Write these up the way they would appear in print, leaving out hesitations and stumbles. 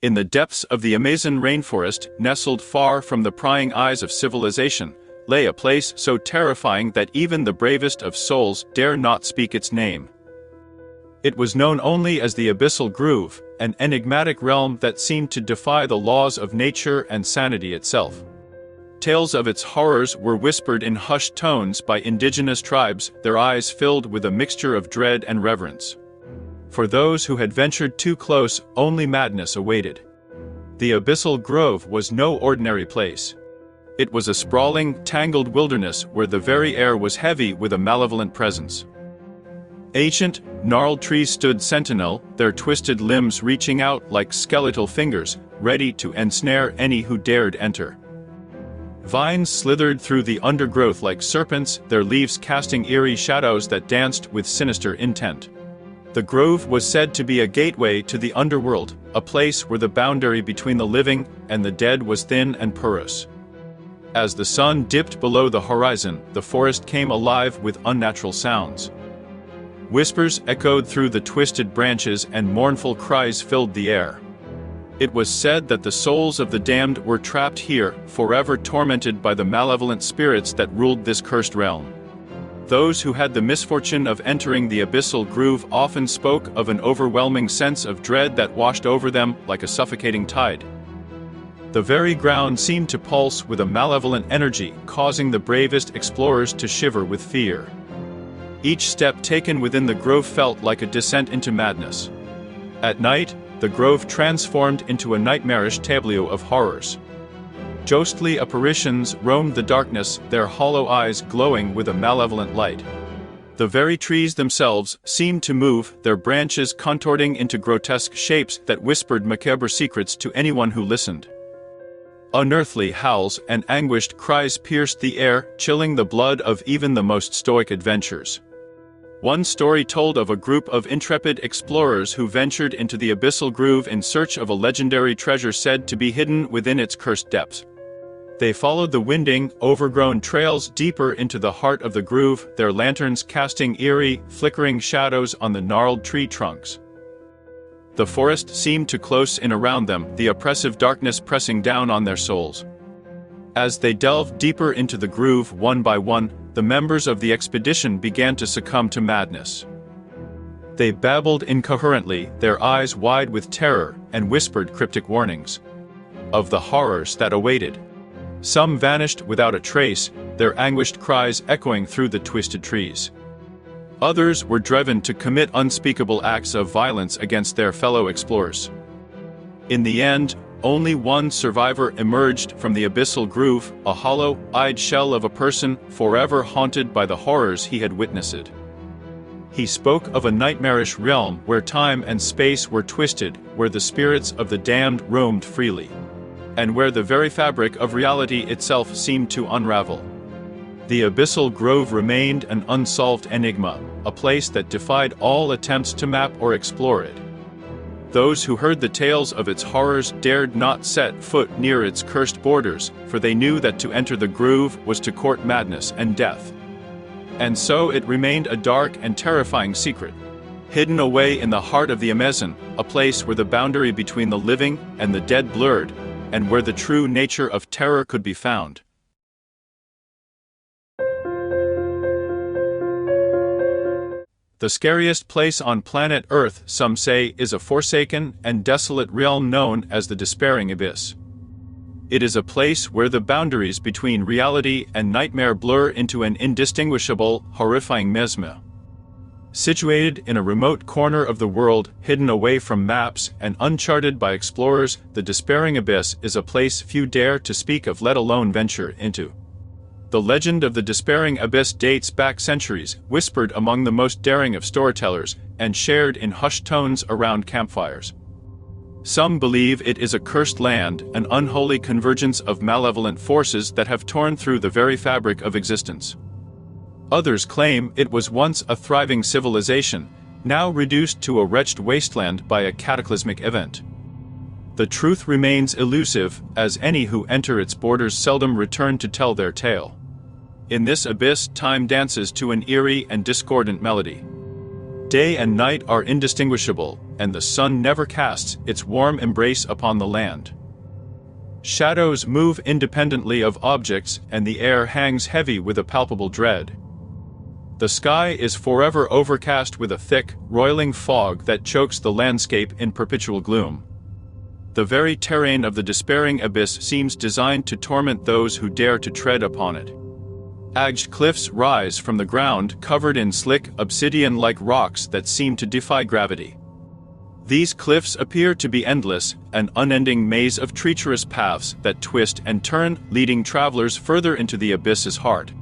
In the depths of the Amazon rainforest, nestled far from the prying eyes of civilization, lay a place so terrifying that even the bravest of souls dare not speak its name. It was known only as the Abyssal Groove, an enigmatic realm that seemed to defy the laws of nature and sanity itself. Tales of its horrors were whispered in hushed tones by indigenous tribes, their eyes filled with a mixture of dread and reverence. For those who had ventured too close, only madness awaited. The Abyssal Grove was no ordinary place. It was a sprawling, tangled wilderness where the very air was heavy with a malevolent presence. Ancient, gnarled trees stood sentinel, their twisted limbs reaching out like skeletal fingers, ready to ensnare any who dared enter. Vines slithered through the undergrowth like serpents, their leaves casting eerie shadows that danced with sinister intent. The grove was said to be a gateway to the underworld, a place where the boundary between the living and the dead was thin and porous. As the sun dipped below the horizon, the forest came alive with unnatural sounds. Whispers echoed through the twisted branches and mournful cries filled the air. It was said that the souls of the damned were trapped here, forever tormented by the malevolent spirits that ruled this cursed realm. Those who had the misfortune of entering the Abyssal Groove often spoke of an overwhelming sense of dread that washed over them like a suffocating tide. The very ground seemed to pulse with a malevolent energy, causing the bravest explorers to shiver with fear. Each step taken within the grove felt like a descent into madness. At night, the grove transformed into a nightmarish tableau of horrors. Ghostly apparitions roamed the darkness, their hollow eyes glowing with a malevolent light. The very trees themselves seemed to move, their branches contorting into grotesque shapes that whispered macabre secrets to anyone who listened. Unearthly howls and anguished cries pierced the air, chilling the blood of even the most stoic adventurers. One story told of a group of intrepid explorers who ventured into the Abyssal Groove in search of a legendary treasure said to be hidden within its cursed depths. They followed the winding, overgrown trails deeper into the heart of the groove, their lanterns casting eerie, flickering shadows on the gnarled tree trunks. The forest seemed to close in around them, the oppressive darkness pressing down on their souls. As they delved deeper into the groove one by one, the members of the expedition began to succumb to madness. They babbled incoherently, their eyes wide with terror, and whispered cryptic warnings of the horrors that awaited. Some vanished without a trace, their anguished cries echoing through the twisted trees. Others were driven to commit unspeakable acts of violence against their fellow explorers. In the end, only one survivor emerged from the Abyssal Groove, a hollow-eyed shell of a person forever haunted by the horrors he had witnessed. He spoke of a nightmarish realm where time and space were twisted, where the spirits of the damned roamed freely, and where the very fabric of reality itself seemed to unravel. The Abyssal Grove remained an unsolved enigma, a place that defied all attempts to map or explore it. Those who heard the tales of its horrors dared not set foot near its cursed borders, for they knew that to enter the groove was to court madness and death. And so it remained a dark and terrifying secret, hidden away in the heart of the Amazon, a place where the boundary between the living and the dead blurred, and where the true nature of terror could be found. The scariest place on planet Earth, some say, is a forsaken and desolate realm known as the Despairing Abyss. It is a place where the boundaries between reality and nightmare blur into an indistinguishable, horrifying miasma. Situated in a remote corner of the world, hidden away from maps and uncharted by explorers, the Despairing Abyss is a place few dare to speak of, let alone venture into. The legend of the Despairing Abyss dates back centuries, whispered among the most daring of storytellers, and shared in hushed tones around campfires. Some believe it is a cursed land, an unholy convergence of malevolent forces that have torn through the very fabric of existence. Others claim it was once a thriving civilization, now reduced to a wretched wasteland by a cataclysmic event. The truth remains elusive, as any who enter its borders seldom return to tell their tale. In this abyss, time dances to an eerie and discordant melody. Day and night are indistinguishable, and the sun never casts its warm embrace upon the land. Shadows move independently of objects, and the air hangs heavy with a palpable dread. The sky is forever overcast with a thick, roiling fog that chokes the landscape in perpetual gloom. The very terrain of the despairing abyss seems designed to torment those who dare to tread upon it. Aged cliffs rise from the ground covered in slick, obsidian-like rocks that seem to defy gravity. These cliffs appear to be endless, an unending maze of treacherous paths that twist and turn, leading travelers further into the abyss's heart.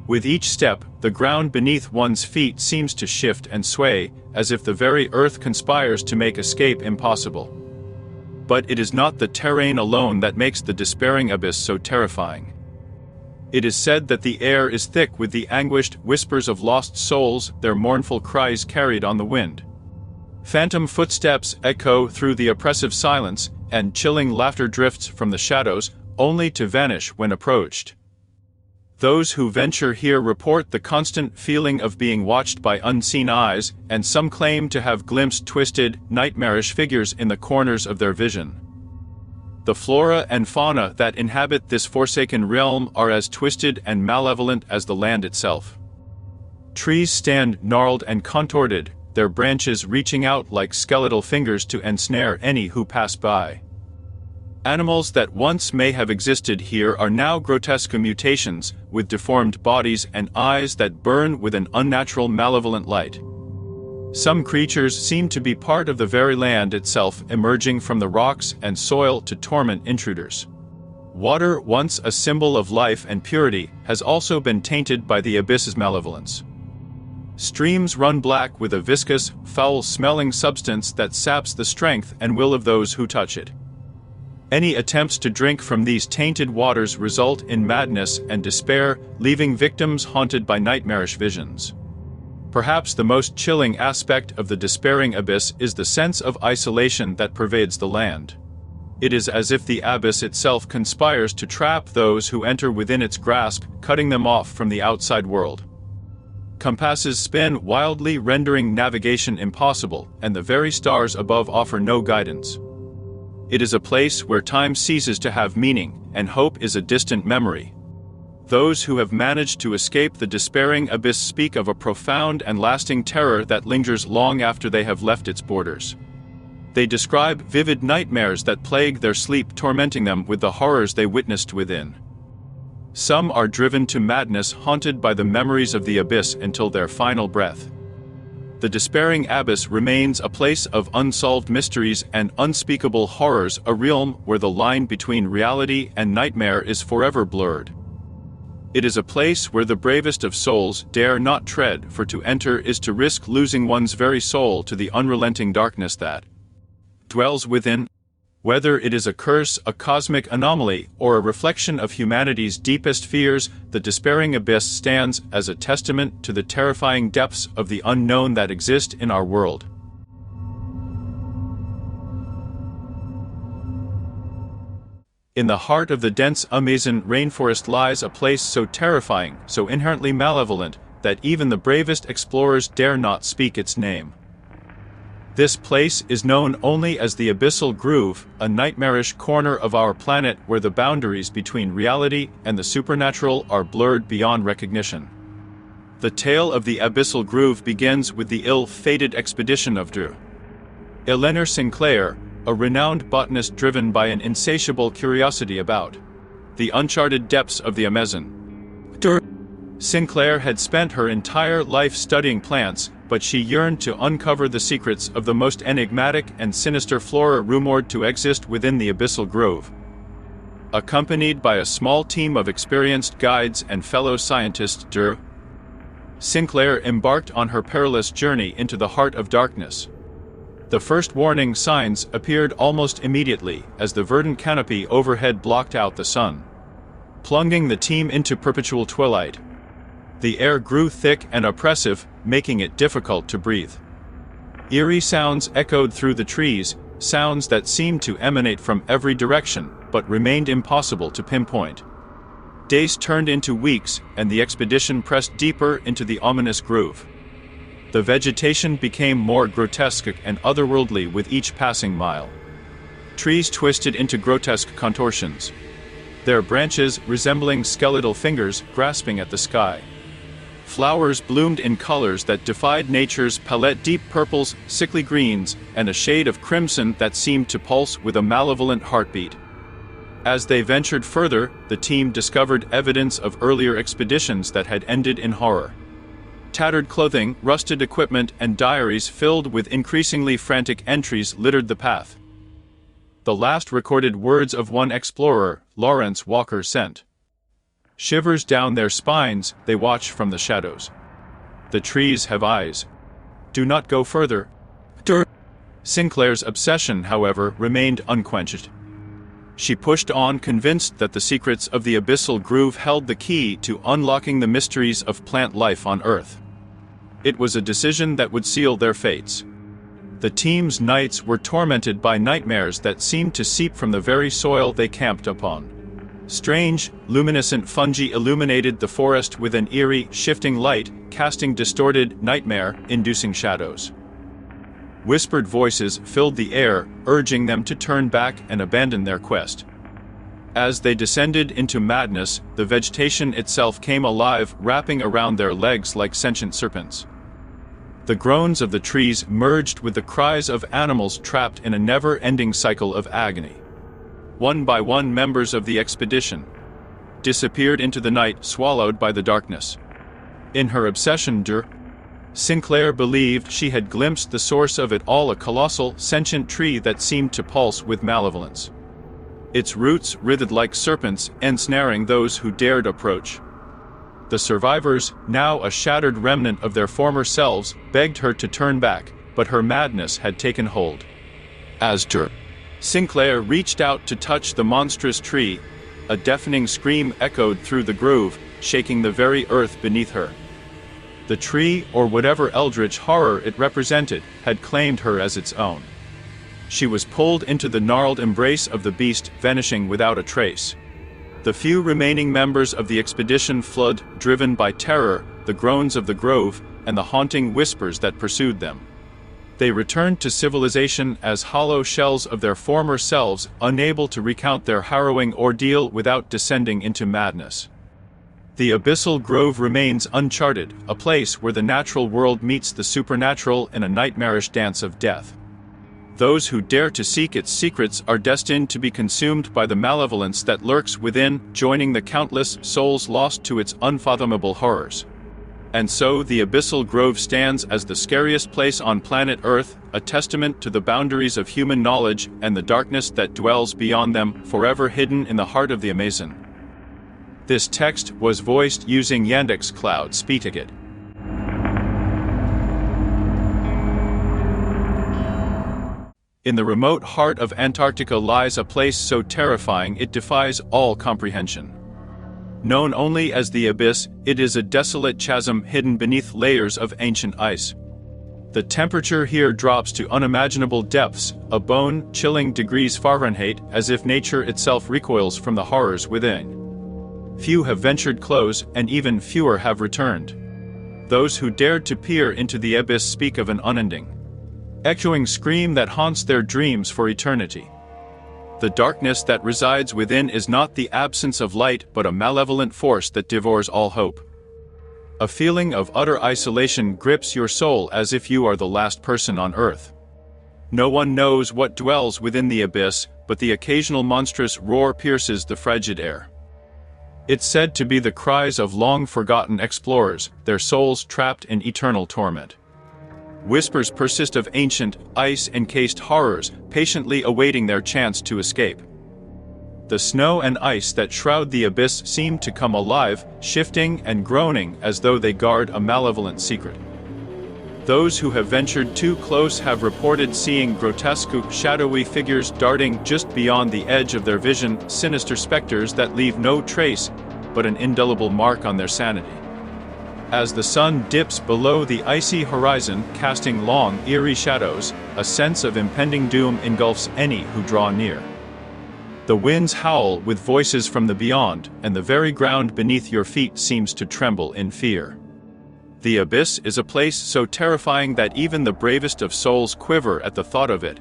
With each step, the ground beneath one's feet seems to shift and sway, as if the very earth conspires to make escape impossible. But it is not the terrain alone that makes the despairing abyss so terrifying. It is said that the air is thick with the anguished whispers of lost souls, their mournful cries carried on the wind. Phantom footsteps echo through the oppressive silence, and chilling laughter drifts from the shadows, only to vanish when approached. Those who venture here report the constant feeling of being watched by unseen eyes, and some claim to have glimpsed twisted, nightmarish figures in the corners of their vision. The flora and fauna that inhabit this forsaken realm are as twisted and malevolent as the land itself. Trees stand gnarled and contorted, their branches reaching out like skeletal fingers to ensnare any who pass by. Animals that once may have existed here are now grotesque mutations, with deformed bodies and eyes that burn with an unnatural malevolent light. Some creatures seem to be part of the very land itself, emerging from the rocks and soil to torment intruders. Water, once a symbol of life and purity, has also been tainted by the abyss's malevolence. Streams run black with a viscous, foul-smelling substance that saps the strength and will of those who touch it. Any attempts to drink from these tainted waters result in madness and despair, leaving victims haunted by nightmarish visions. Perhaps the most chilling aspect of the despairing abyss is the sense of isolation that pervades the land. It is as if the abyss itself conspires to trap those who enter within its grasp, cutting them off from the outside world. Compasses spin wildly, rendering navigation impossible, and the very stars above offer no guidance. It is a place where time ceases to have meaning, and hope is a distant memory. Those who have managed to escape the despairing abyss speak of a profound and lasting terror that lingers long after they have left its borders. They describe vivid nightmares that plague their sleep, tormenting them with the horrors they witnessed within. Some are driven to madness, haunted by the memories of the abyss until their final breath. The despairing abyss remains a place of unsolved mysteries and unspeakable horrors, a realm where the line between reality and nightmare is forever blurred. It is a place where the bravest of souls dare not tread, for to enter is to risk losing one's very soul to the unrelenting darkness that dwells within. Whether it is a curse, a cosmic anomaly, or a reflection of humanity's deepest fears, the despairing abyss stands as a testament to the terrifying depths of the unknown that exist in our world. In the heart of the dense Amazon rainforest lies a place so terrifying, so inherently malevolent, that even the bravest explorers dare not speak its name. This place is known only as the Abyssal Groove, a nightmarish corner of our planet where the boundaries between reality and the supernatural are blurred beyond recognition. The tale of the Abyssal Groove begins with the ill-fated expedition of Dr. Eleanor Sinclair, a renowned botanist driven by an insatiable curiosity about the uncharted depths of the Amazon. Dr. Sinclair had spent her entire life studying plants, but she yearned to uncover the secrets of the most enigmatic and sinister flora rumored to exist within the Abyssal Grove. Accompanied by a small team of experienced guides and fellow scientists, Dr. Sinclair embarked on her perilous journey into the heart of darkness. The first warning signs appeared almost immediately as the verdant canopy overhead blocked out the sun, plunging the team into perpetual twilight. The air grew thick and oppressive, making it difficult to breathe. Eerie sounds echoed through the trees, sounds that seemed to emanate from every direction, but remained impossible to pinpoint. Days turned into weeks, and the expedition pressed deeper into the ominous groove. The vegetation became more grotesque and otherworldly with each passing mile. Trees twisted into grotesque contortions, their branches resembling skeletal fingers grasping at the sky. Flowers bloomed in colors that defied nature's palette, deep purples, sickly greens, and a shade of crimson that seemed to pulse with a malevolent heartbeat. As they ventured further, the team discovered evidence of earlier expeditions that had ended in horror. Tattered clothing, rusted equipment, and diaries filled with increasingly frantic entries littered the path. The last recorded words of one explorer, Lawrence Walker, sent shivers down their spines. They watch from the shadows. The trees have eyes. Do not go further. Sinclair's obsession, however, remained unquenched. She pushed on, convinced that the secrets of the abyssal groove held the key to unlocking the mysteries of plant life on Earth. It was a decision that would seal their fates. The team's nights were tormented by nightmares that seemed to seep from the very soil they camped upon. Strange, luminescent fungi illuminated the forest with an eerie, shifting light, casting distorted, nightmare-inducing shadows. Whispered voices filled the air, urging them to turn back and abandon their quest. As they descended into madness, the vegetation itself came alive, wrapping around their legs like sentient serpents. The groans of the trees merged with the cries of animals trapped in a never-ending cycle of agony. One by one, members of the expedition disappeared into the night, swallowed by the darkness. In her obsession, Sinclair believed she had glimpsed the source of it all, a colossal, sentient tree that seemed to pulse with malevolence. Its roots writhed like serpents, ensnaring those who dared approach. The survivors, now a shattered remnant of their former selves, begged her to turn back, but her madness had taken hold. As Sinclair reached out to touch the monstrous tree, a deafening scream echoed through the grove, shaking the very earth beneath her. The tree, or whatever eldritch horror it represented, had claimed her as its own. She was pulled into the gnarled embrace of the beast, vanishing without a trace. The few remaining members of the expedition fled, driven by terror, the groans of the grove, and the haunting whispers that pursued them. They returned to civilization as hollow shells of their former selves, unable to recount their harrowing ordeal without descending into madness. The abyssal grove remains uncharted, a place where the natural world meets the supernatural in a nightmarish dance of death. Those who dare to seek its secrets are destined to be consumed by the malevolence that lurks within, joining the countless souls lost to its unfathomable horrors. And so the abyssal grove stands as the scariest place on planet Earth, a testament to the boundaries of human knowledge and the darkness that dwells beyond them, forever hidden in the heart of the Amazon. This text was voiced using Yandex Cloud Speak. In the remote heart of Antarctica lies a place so terrifying it defies all comprehension. Known only as the Abyss, it is a desolate chasm hidden beneath layers of ancient ice. The temperature here drops to unimaginable depths, a bone-chilling degrees Fahrenheit, as if nature itself recoils from the horrors within. Few have ventured close, and even fewer have returned. Those who dared to peer into the abyss speak of an unending, echoing scream that haunts their dreams for eternity. The darkness that resides within is not the absence of light, but a malevolent force that devours all hope. A feeling of utter isolation grips your soul as if you are the last person on Earth. No one knows what dwells within the abyss, but the occasional monstrous roar pierces the frigid air. It's said to be the cries of long-forgotten explorers, their souls trapped in eternal torment. Whispers persist of ancient, ice-encased horrors, patiently awaiting their chance to escape. The snow and ice that shroud the abyss seem to come alive, shifting and groaning as though they guard a malevolent secret. Those who have ventured too close have reported seeing grotesque, shadowy figures darting just beyond the edge of their vision, sinister specters that leave no trace but an indelible mark on their sanity. As the sun dips below the icy horizon, casting long, eerie shadows, a sense of impending doom engulfs any who draw near. The winds howl with voices from the beyond, and the very ground beneath your feet seems to tremble in fear. The abyss is a place so terrifying that even the bravest of souls quiver at the thought of it.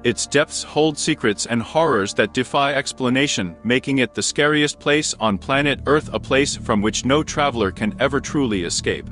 Its depths hold secrets and horrors that defy explanation, making it the scariest place on planet Earth, a place from which no traveler can ever truly escape.